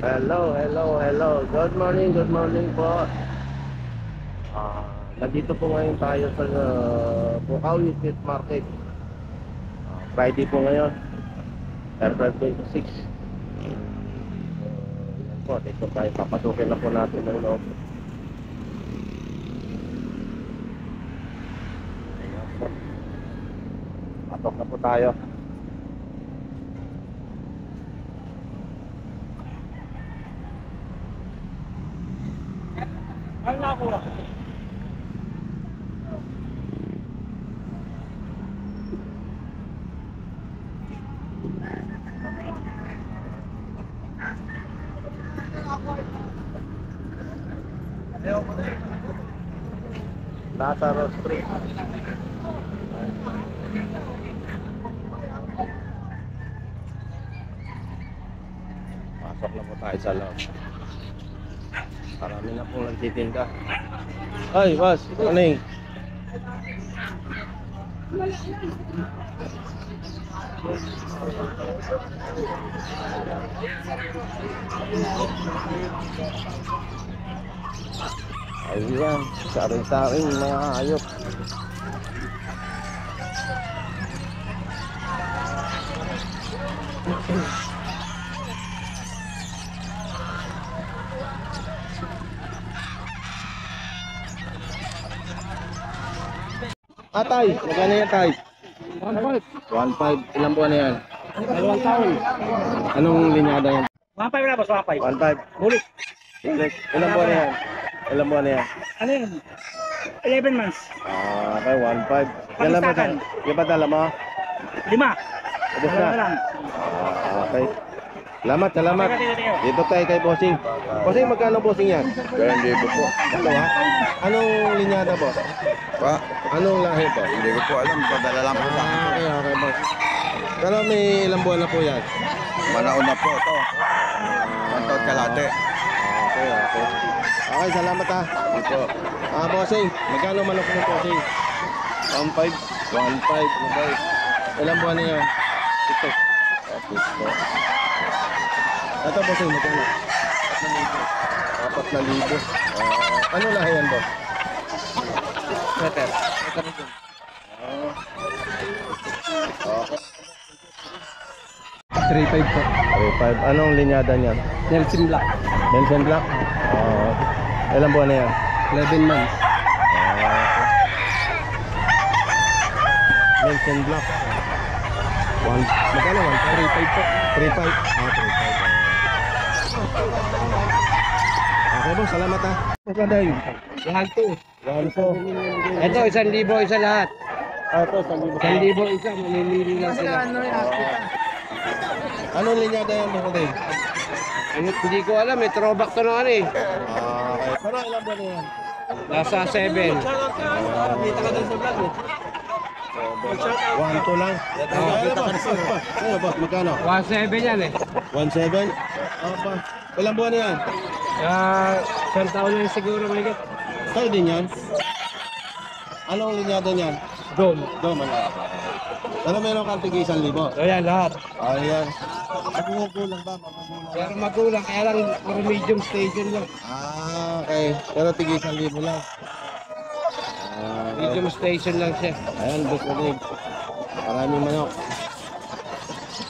Hello, hello, hello. Good morning po. Nandito po ngayon tayo sa Bukawi Street Market. Friday po ngayon, April 26. Yan po, dito tayo. Papasukin na po natin ng loob. Ayan po. Patok na po tayo. Ano na ako? Lazaro Street. Pasok na po tayo sa loob. Marami na pong nagtitinda. Ay, boss, ano yung? Ayan, saring-saring mga hayop. Tay, magkano yan, tay? 1.5. 1.5. Ilang buwan na yan? 2 taon. Anong linyada yan? 1.5 na boss, 1.5. 1.5. Ulit. Ilang buwan na yan? Ilang buwan na yan? Ano yun? 11 months. Okay, 1.5. Yan lang ba? Pag-isakan. Yung ba dala mo? 5. Ubus Wala na? lang. Okay. Salamat. Dito tayo kay Bossing. Bossing, magkano Bossing yan? 2,000 po. Ito ha? Anong linyada po? Pa, Anong lahi po? hindi ko po alam, padala lang po sa akin. Okay, boss. Pero may ilang buwan na po yan? Manaon na po ito. Mantot kalate. Okay. Okay, salamat ha. Ito, Bossing, magkano manok mo Bossing? 1.5. 1.5. Okay. Ilang buwan na yan? Ito. Ito. Ito Bossing, magkano? 4,000. Ano lahi yan boss? Sweater. Okay. 3.5 po. 3.5. Anong linyada niyan? Nelson Black. Nelson Black? Ilang buwan na yan? 11 months. Nelson Black. Magkano 3.5 po. 3.5. 3.5. Okay boss, salamat ha. Magkano yun? Lahat to. Yan po. Ito, 1,000 isa lahat. Ito, 1,000 isa, mamimili lang sila. anong linyada yan boss natin? Hindi ko alam, may throwback to na ano eh. Okay. Pero ilang buwan na yan? Nasa 7. Kita ka din sa vlog eh. 1-2 lang. Ano ba? Magkano? 1.7 yan eh. 1.7? Apa. Ilang buwan na yan? Isang taon na yun siguro may get. Sa'yo din yan? Anong linyada niyan? Dome. Dome, ano? Pero meron kang tig 1,000. So yan lahat. Ayan. Magugulang ba? Pero magulang, kaya lang puro medium station lang. Okay. Pero tig 1,000 lang. Medium station lang siya. Ayan, boss na din. Maraming manok.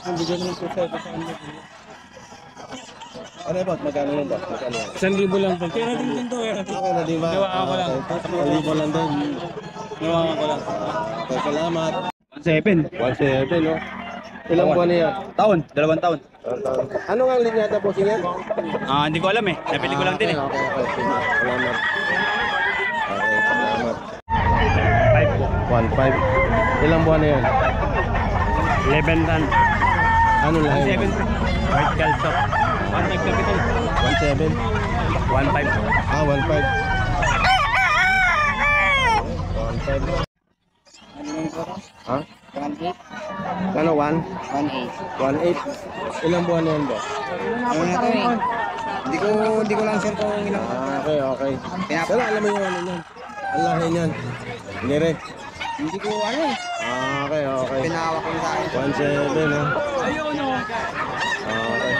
Ang bigyan naman po sa ano. Ano boss? Magkano yun boss? Magkano yan? 1,000 lang po. Kaya din to eh. Okay na din ba? Gawa ko lang. 1,000 lang din. Gawa ko lang. Okay, salamat. 7. 1.7, no? Ilang buwan na yan? Taon, 2 taon. Ano nga ang linyada boss yan? Hindi ko alam eh. Napili ko lang din eh. Okay. Salamat. Okay, salamat. 5 po. 1.5. Ilang buwan na yan? 11 tan. Ano lahat? 7. White calzop. 1.5 capital. 1.7? 1.5. 1.5. 1.5. Ha? 1.8. Ano, 1? 1.8. 1.8. Ilang buwan na yan boss? Hindi ko lang sure kung ilang. Okay. Pero alam mo yung ano yan? Ang lahi niyan. Hindi rin. Hindi ko ano eh. Okay. Pinahawak ko sa akin. 1.7, no? Okay.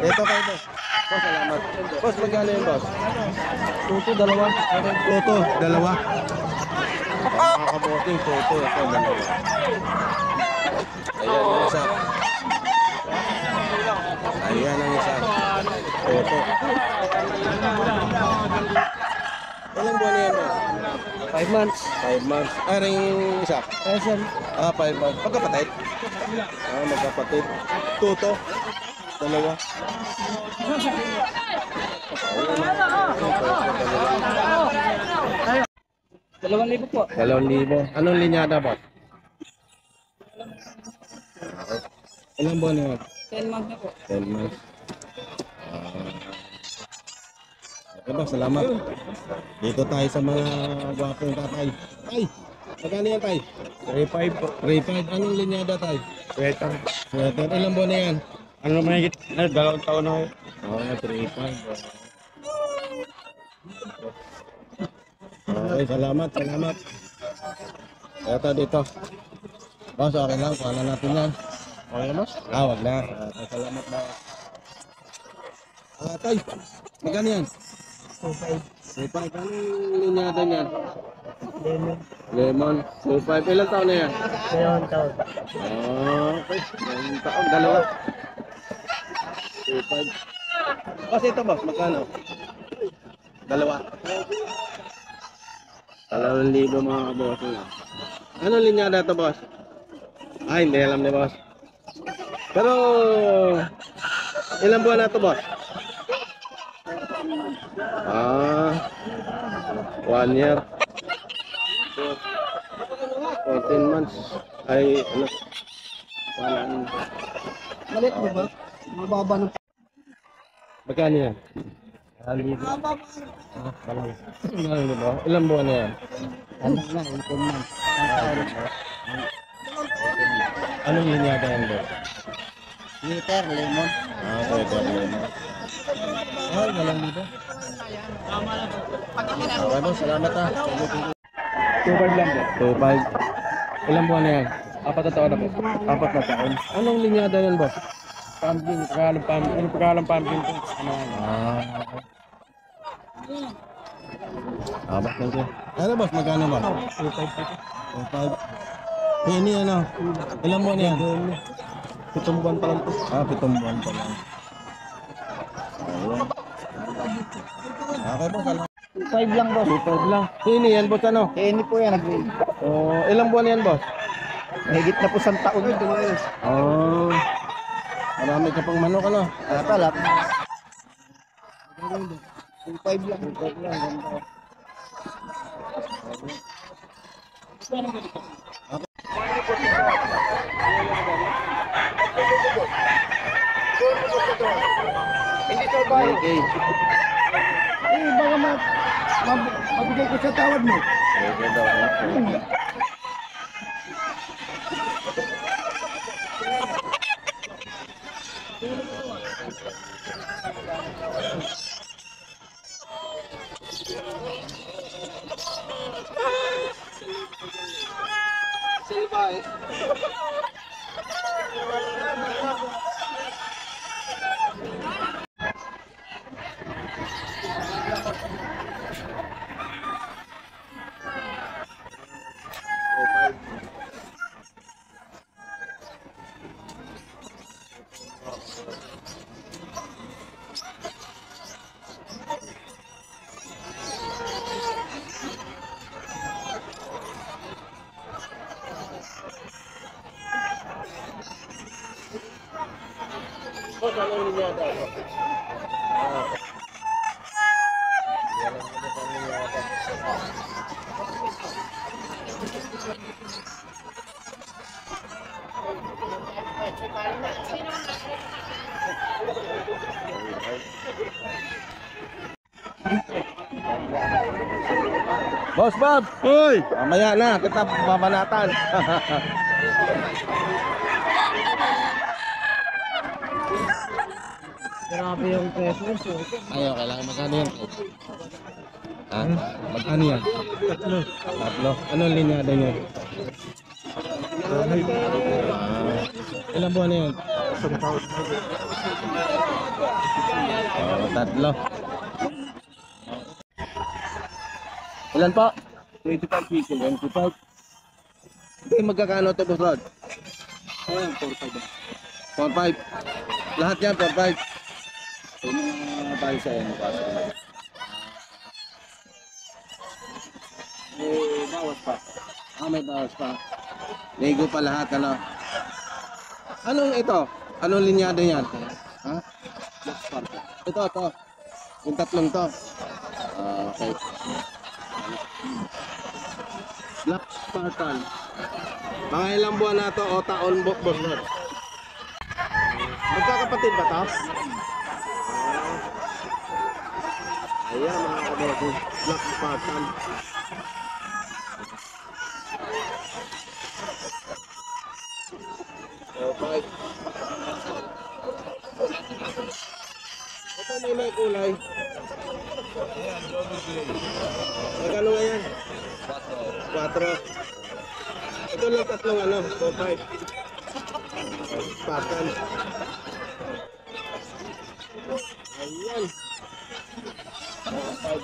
Ito kayo boss. Boss, salamat. Boss, magkano yun, boss? Tuto, dalawa. Toto, dalawa. Mga kaboting, toto. Ito, dalawa. Ayan, yung isa. Ayan ang isa. Toto. Ilang buwan na yan, boss? 5 months. 5 months. Ah, rin yung isa. Present. 5 months. Magkapatid? Magkapatid. Toto. Dalawa. Ayan. 2,000 po. 2,000. Anong linyada, boss? Ilang buwan na yan? 10 months na po. 10 months. Okay ba, salamat. Dito tayo sa mga gwapong tatay. Tay, magkano yan, tay? 3,500 po. 3,500. Anong linyada, tay? Sweater. Sweater. Ilang buwan na yan? Ano mahigit? 2 taon na. 3,500. Okay, salamat. Ito dito. Boss, okay lang. Kuha na natin yan. Okay na, boss? Wag na. Salamat ba? Tay, magkano yan? 2,500. 3,500. Anong linyada niyan? Lemon. Lemon. 2,500. Ilang taon na yan? 7 taon. Okay. Ilang taon? Dalawa. 2,500. Kasi ito, boss, magkano? Dalawa. 2,000 mga kaboss. Ano linyada ito, boss? Ay, hindi alam ni boss. Pero, ilang buwan na ito, boss? 1 year. 14 months. Ay, ano? Malit mo ba? Mababa ng Magkano yan? 1,000. Ano ba? Ilang buwan na yan? Ano na, 18 months. Anong linyada yan, boss? Liter, lemon. Pwede lemon. Ay, walang dito. Okay, boss. Salamat ha. 2,500 lang po. 2,500. Ilang buwan na yan? 4 na taon na po. 4 na taon. Anong linyada yan, boss? Pumpkin, Tagalog pumpkin. Ano Tagalog pumpkin po? Ano? Abak lang siya. Ano, boss? Magkano ba? 2,500. 2,500. Ini ano? Ilang buwan yan? 7 buwan pa lang po. 7 buwan pa lang. Ayun. Okay, boss. Salamat. 2,500 lang, boss. 2,500 lang. Ini yan, boss, ano? Ini po yan, nag-win. Ilang buwan yan, boss? Mahigit na po 1 taon yun. Marami ka pang manok, ano? Talat. 2,500 lang. 2,500 lang. Okay. Baka mabigay ko sa tawad mo. Okay daw. Boss Bob! Hoy! Mamaya na, kita babanatan. Grabe yung presence. Ay, okay lang. Magkano yan? Ha? Magkano yan? 3. Anong linyada nyo? Ilang buwan na yan? 1 taon. Tatlo. Ilan po? 25 people. 25. Okay, magkakano to, Boss Rod? Ayan, 45. 4-5. Lahat yan, 4-5. Yung mga bahay sa yan, basta. Bawas pa. May bawas pa. Nego pa lahat, ano? Anong ito? Anong linyada yan? Ha? Black Sparta. Ito. Yung tatlong to. Okay. Black Spartan. Mga ilang buwan na to o taon, Boss Rod? Magkakapatid ba to? Ayan mga kabosin. Black Spartan. Okay. Ito may kulay. Magkano nga yan? 4. Ito lang tatlong 4-5. Spartan. Ayan. 4-5.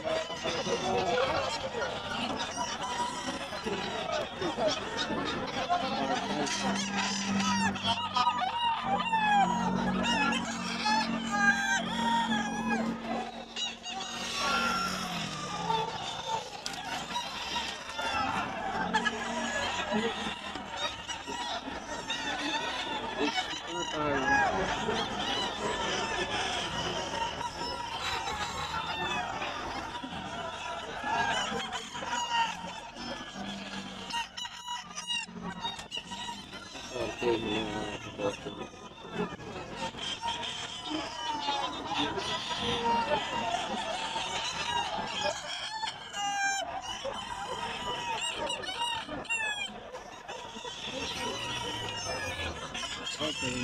Okay.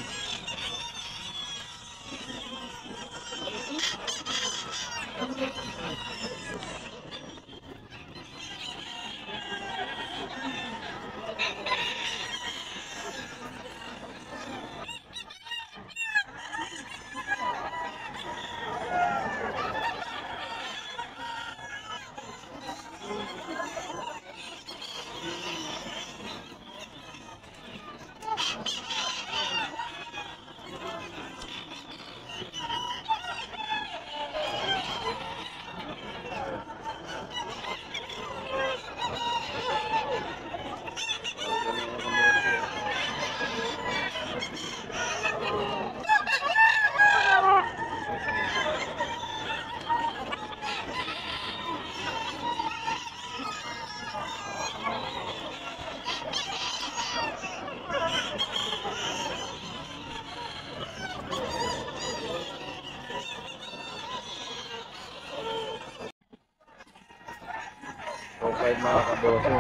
Okay mga kaboso.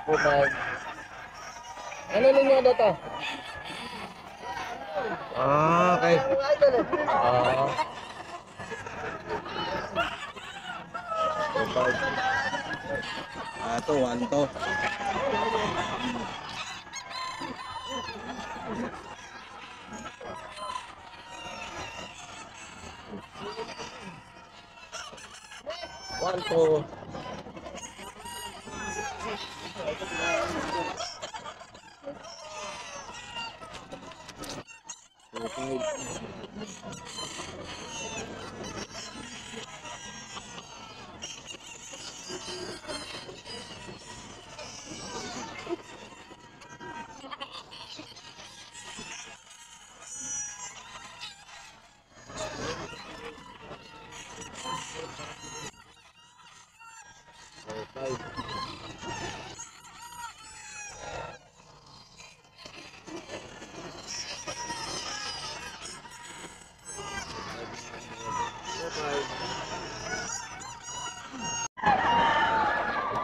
Okay. Ano ninyo na to? Okay. Ito, 1 to. One, two.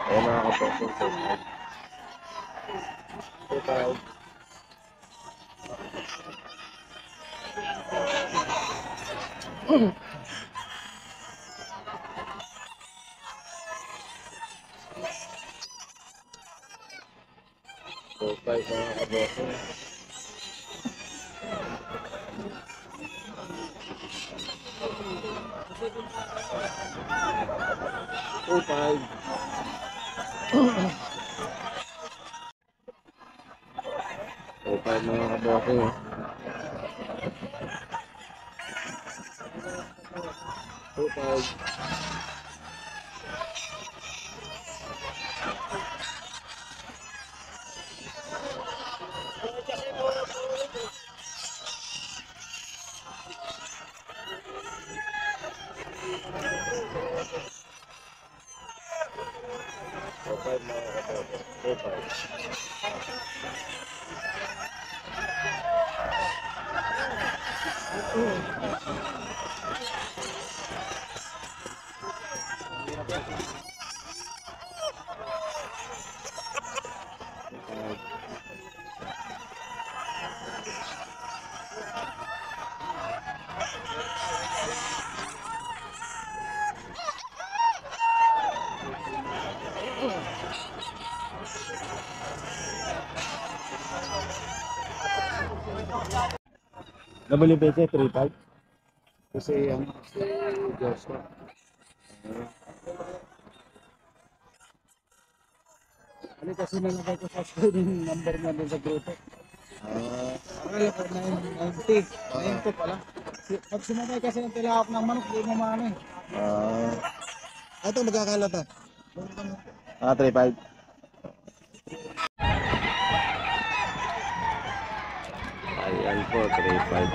Ayan mga kaposo. Total. 3.5 mga kabossing. Oh, 5. Oh, 5 mga kabossing. Oh, 5. Oh, 5 mga kabossing. Oh, 5. WPC 3.5. Kasi yan, si Joshua. Ano kasi nalagay ko sa screen number niya doon sa grupo. Akala ko 990. 90 pala. Pag sumakay kasi ng tilahap ng manok, di mo maano eh. Ito magkakala to? 3.5. Ayan po, 3.5.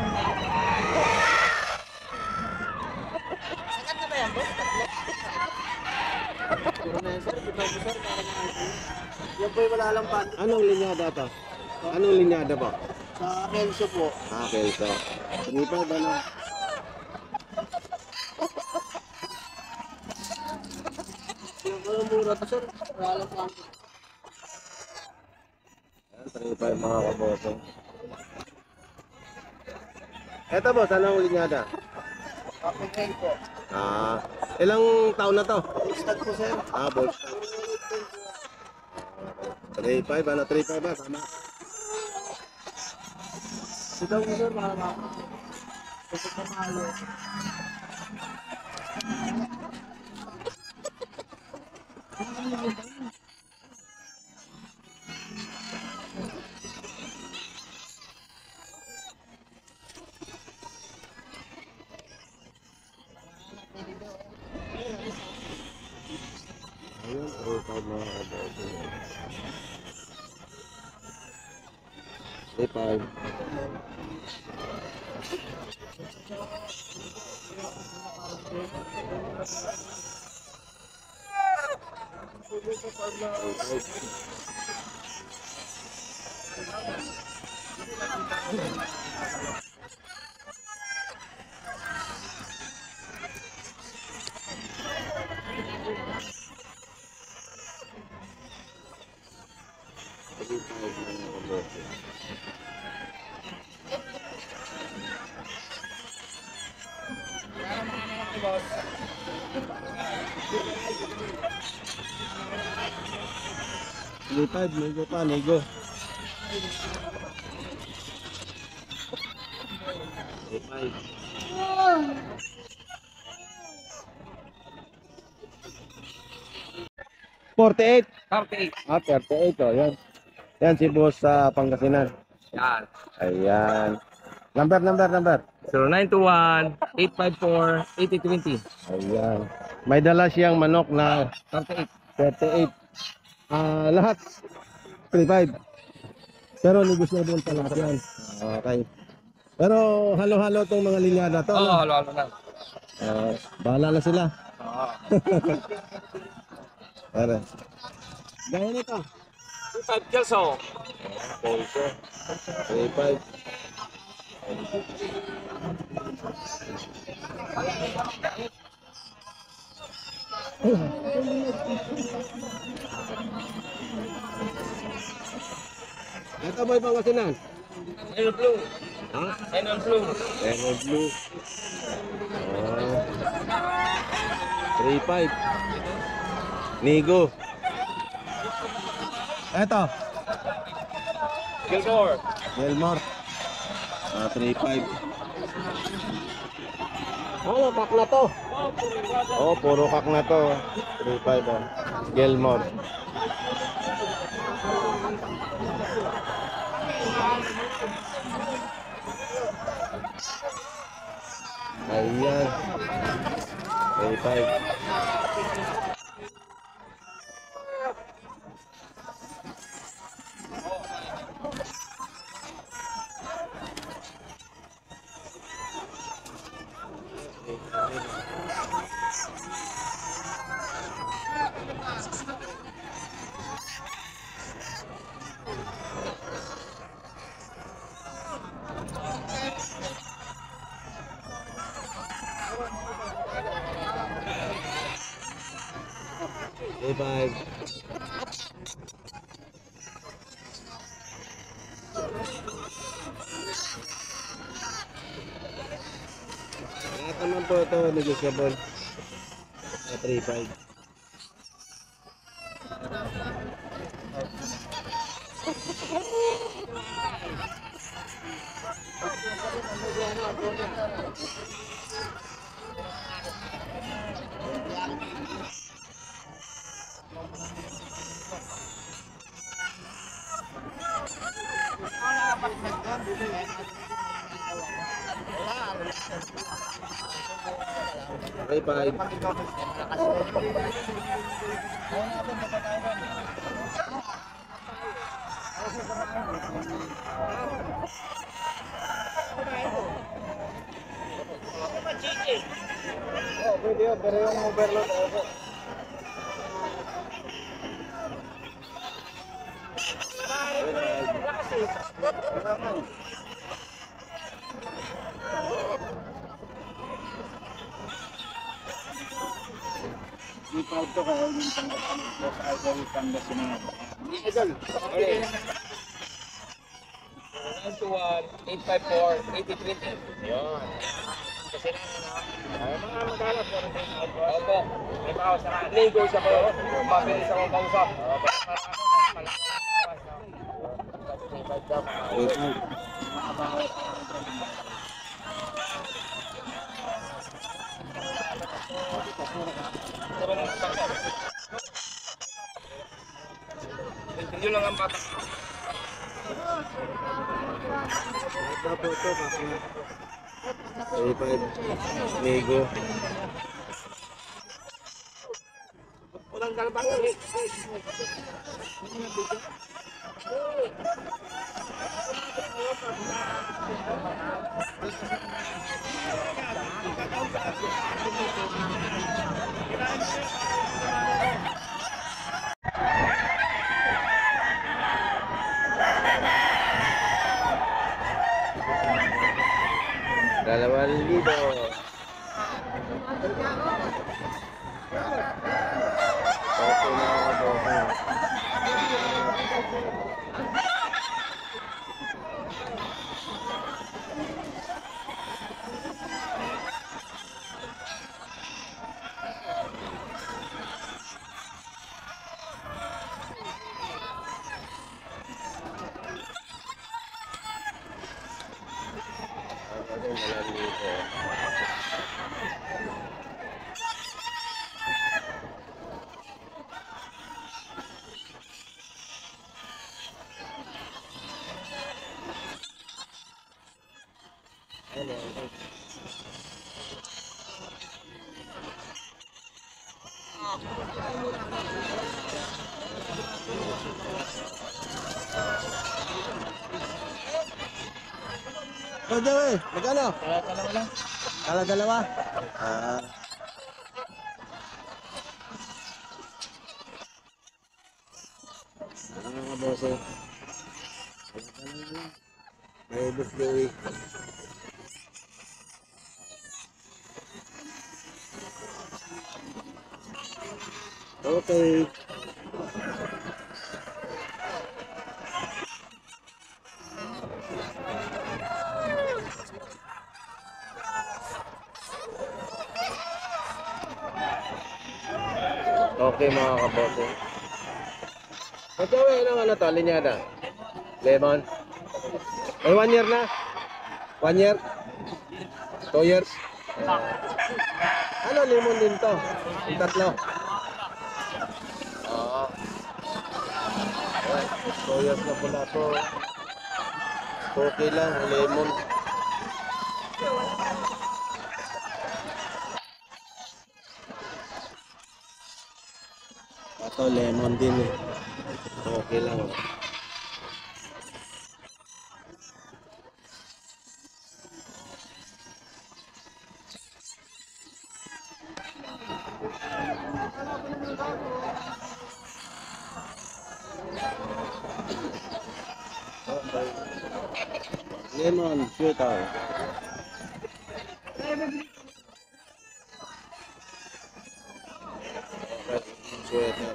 Yan po yung wala lang pan. Anong linyada to? Anong linyada po? Sa Kelso po. Kelso. 3.5 ano? Yung mura to sir, wala lang pan. Ayan, 3.5 mga kabosong. Eto boss, anong linyada? Okay po. Ilang taon na to? Start po sir. Boss. 3.5 ano? 3.5 ba? Tama. Sigaw mo sir, para maka. Pusok na mahalo. Ayun, 3.5 mga kabosong. 3.5. Lipad, nego pa, nego. Lipad. $48. 38. 38 oh, yan. Yan si boss sa Pangasinan. Yan. Ayan. Number. 0921-854-8020. Ayan. May dala siyang manok na 38. 38. Lahat 35. Pero negotiable pa lahat yan. Okay. Pero halo-halo tong mga linyada to. Oo, halo-halo na. Bahala na sila. Oo. Pare. Gaya nito. 5 Kelso. Kelso. 35. Ito boy Pangasinan. Emerald Blue. Ha? Emerald Blue. Emerald Blue. 3.5. Nigo. Eto. Gilmore. 3.5. Ano, kak na to? Oh, puro kak na to. 3.5 oh. Gilmore. Ayan. 3.5. Five. Lahat naman po ito negotiable. 3.5. Okay, bye. Oh, pwede yun, pero yung overload ako. Di pa ito kaya yung tanggas na yun. Idol, okay. 921-854-8030. Yun. Kasi na, ay mga mag-alap ko rin din. Opo. May bawas na ka. Ligo siya ko. Mabilis akong kausap. Yun lang ang bata. Ito po ito, bakit? 3.5. Nego. Walang galbang. Dalawang libo. Okay na ako po. Oh, Joey, magkano? Dalawa lang. Dalawa? Ah. Mga boso. May bus Joey. Okay. Okay mga kabote. Ito ano to, linyada? Lemon? Ay, 1 year na? 1 year? 2 years? Ano, lemon din to? Yung tatlo? Oo. 2 years na pala to. Okay lang, lemon. Ito, lemon din eh. Okay lang. Lemon, sweeter. Sweater.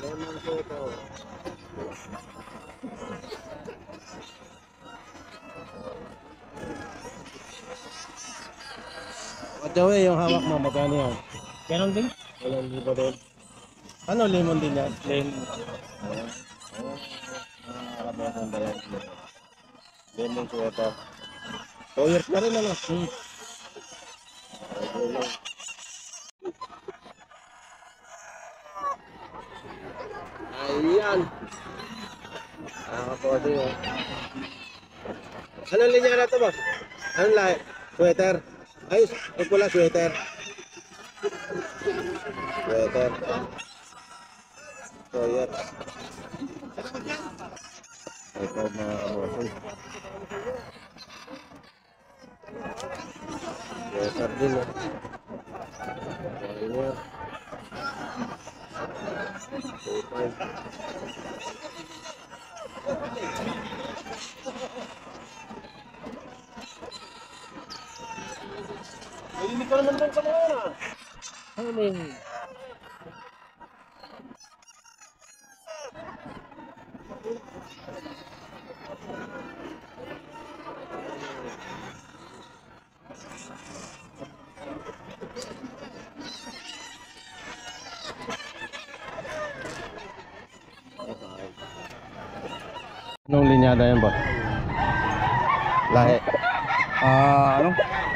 Lemon sweater. Joey, yung hawak mo, magkano yan? Ganon din? Walang libo din. Ano, lemon din yan? Lemon. Nakakabasa ang dalawang kilo. Lemon sweater. 2 years na rin, ano? Ayan. Nakakaposi oh. Anong linya na ito, boss? Anong lahi? Sweater? Ay, pula sweater. Sweater. Sawyer. Ito mga kabosoy. Sweater din oh. Sawyer. 2.5. Hindi ka naman doon sa mga na. Ano yung... Anong linyada yan, boss? Lahi. Ano?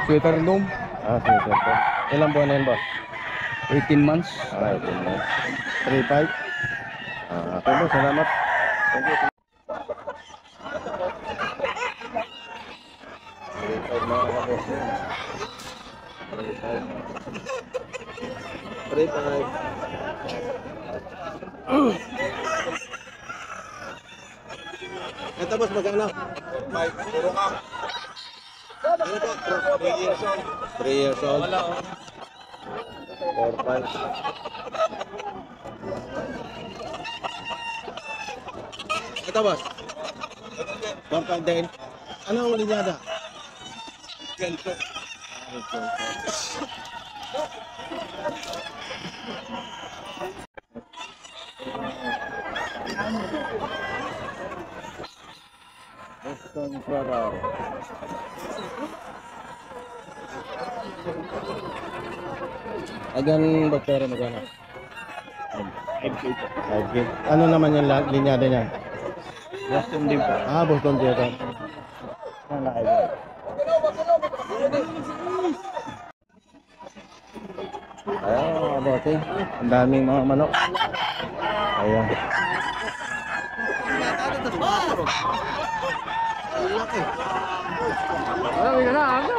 Sweater dome. Sweater po. Ilang buwan na yan, boss? 18 months. Ito na. 3.5. Okay, boss. Salamat. Thank you. 3.5 mga kaboss. 3.5. Ito boss, magkano? 5. Puro ka. Ano po? 3 years old. 3 years old. 4.5. Ito boss. 4.5 din. Anong linyada? Kelso. Boston Brother. Agan doktor magana. 5K. Ano naman yung linyada niya? Boston din po. Boston Theater. Ayan mga bote. Ang daming mga manok. Ayan. Ano?